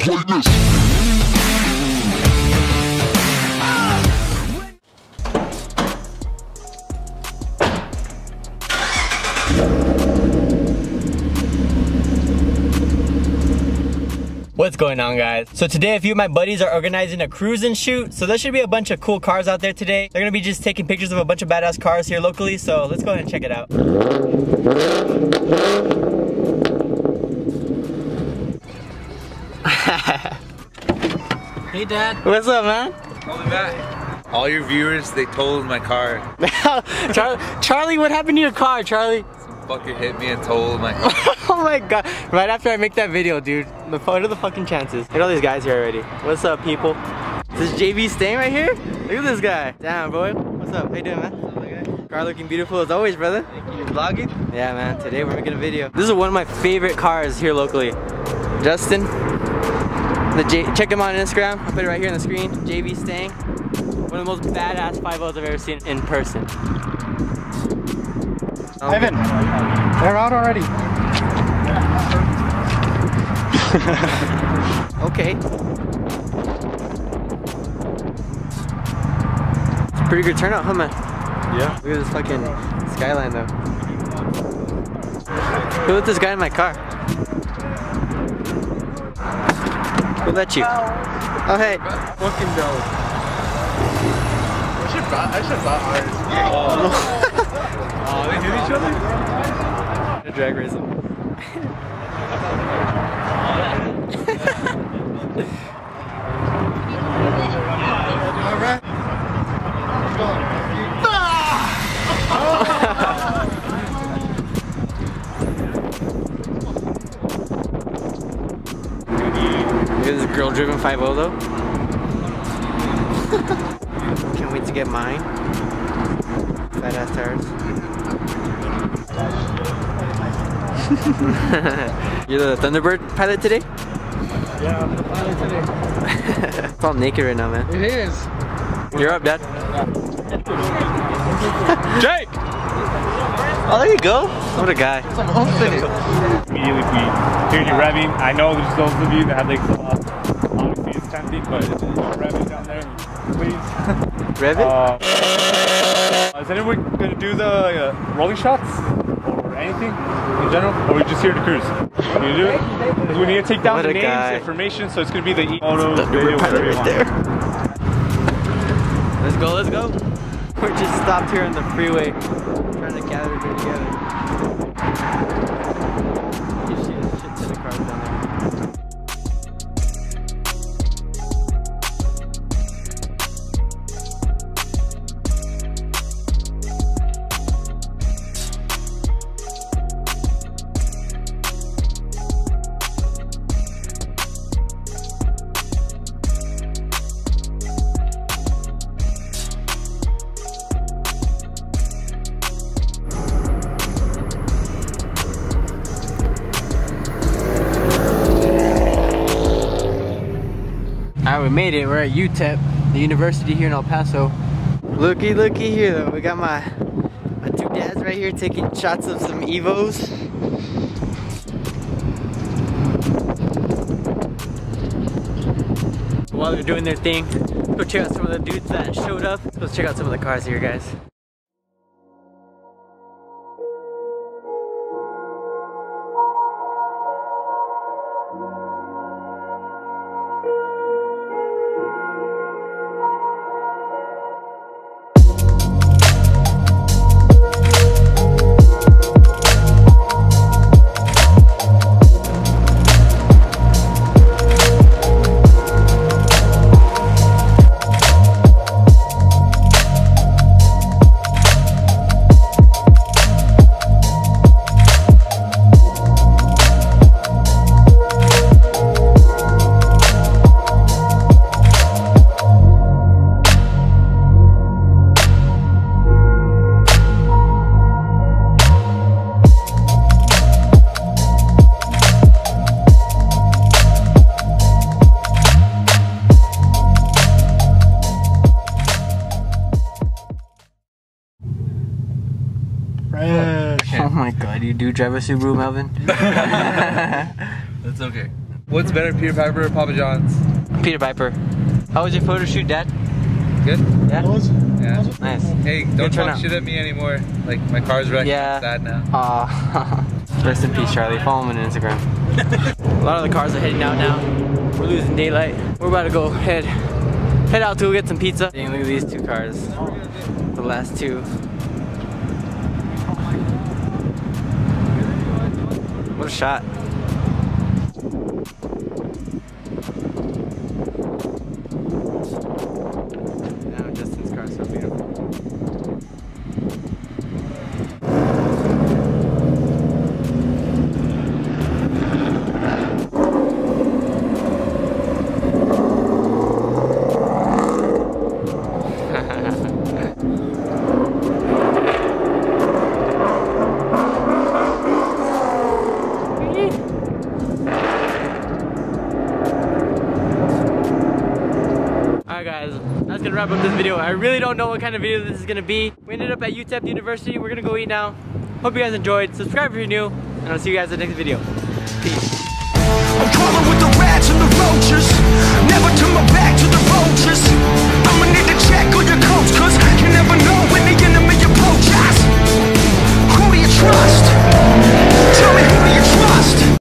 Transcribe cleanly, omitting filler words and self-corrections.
What's going on, guys? So today a few of my buddies are organizing a cruise and shoot, so there should be a bunch of cool cars out there today. They're gonna be just taking pictures of a bunch of badass cars here locally, so let's go ahead and check it out. Hey Dad. What's up, man? Call me back. All your viewers, they totaled my car. Charlie, what happened to your car, Charlie? Some fucker hit me and totaled my car. Oh my god. Right after I make that video, dude. What are the fucking chances? Look at all these guys here already. What's up, people? This is JB staying right here? Look at this guy. Damn, boy. What's up? How you doing, man? What's up, guy? Car looking beautiful as always, brother. Thank you. Vlogging? Yeah, man. Today we're making a video. This is one of my favorite cars here locally. Justin. Check him out on Instagram. I'll put it right here on the screen. JB Stang. One of the most badass 5.0s I've ever seen in person. Evan, they're out already. Okay. It's a pretty good turnout, huh, man? Yeah. Look at this fucking skyline, though. Who let this guy in my car? Who let you? Oh, hey. Fucking dope. I should buy ours. Oh, they hit each other? Drag race him. Alright. Look at this girl-driven 5.0 though. Can't wait to get mine. Fat ass tires. You're the Thunderbird pilot today? Yeah, I'm the pilot today. It's all naked right now, man. It is. You're up, Dad. Jake! Oh, there you go. What a guy. Immediately we hear you revving. I know there's those of you that have like obviously it's tempting, but if you're revving down there, please. Rev it? Is anyone gonna do the rolling shots or anything in general, or are we just here to cruise? Can you do it? Because we need to take down What the a names, guy. information, so it's gonna be the photos, Thunderbird video, pilot whatever you right want. there. Let's go, let's go. We're just stopped here on the freeway, trying to gather everybody together. You see a shit ton of cars down there. Alright, we made it. We're at UTEP, the university here in El Paso. Looky here though. We got my two dads right here taking shots of some Evos. While they're doing their thing, go check out some of the dudes that showed up. Let's check out some of the cars here, guys. Fresh. Oh my god, you do drive a Subaru, Melvin? That's okay. What's better, Peter Piper or Papa John's? Peter Piper. How was your photo shoot, Dad? Good? Yeah? Yeah. Nice. Hey, don't talk shit at me anymore. Like, my car's wrecked. Yeah. I'm sad now. Aw. Rest in peace, Charlie. Follow him on Instagram. A lot of the cars are heading out now. We're losing daylight. We're about to go head out to go get some pizza. Dang, look at these two cars. The last two. What a shot. Now Justin's car is so beautiful. Alright guys, that's gonna wrap up this video. I really don't know what kind of video this is gonna be. We ended up at UTEP University. We're gonna go eat now. Hope you guys enjoyed. Subscribe if you're new, and I'll see you guys in the next video. Peace.